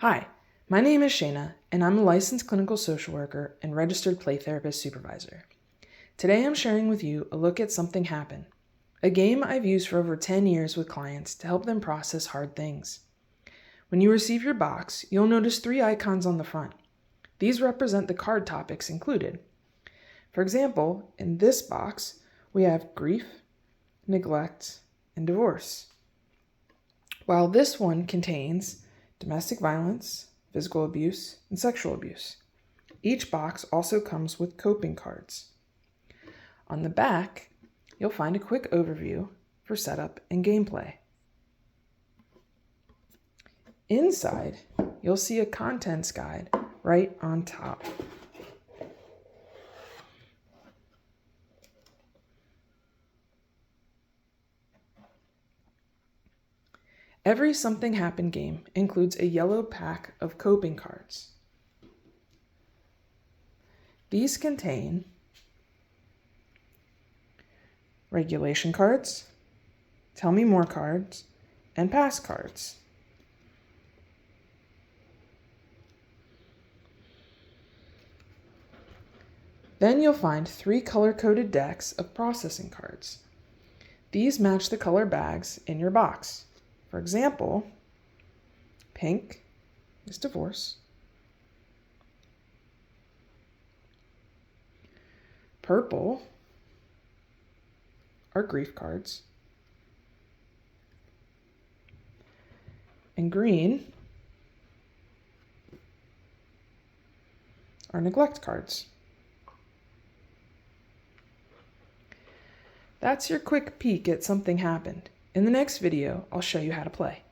Hi, my name is Shayna, and I'm a licensed clinical social worker and registered play therapist supervisor. Today I'm sharing with you a look at Something Happen, a game I've used for over 10 years with clients to help them process hard things. When you receive your box, you'll notice 3 icons on the front. These represent the card topics included. For example, in this box, we have grief, neglect, and divorce, while this one contains domestic violence, physical abuse, and sexual abuse. Each box also comes with coping cards. On the back, you'll find a quick overview for setup and gameplay. Inside, you'll see a contents guide right on top. Every Something Happen game includes a yellow pack of coping cards. These contain regulation cards, tell me more cards, and pass cards. Then you'll find 3 color-coded decks of processing cards. These match the color bags in your box. For example, pink is divorce, purple are grief cards, and green are neglect cards. That's your quick peek at Something Happened. In the next video, I'll show you how to play.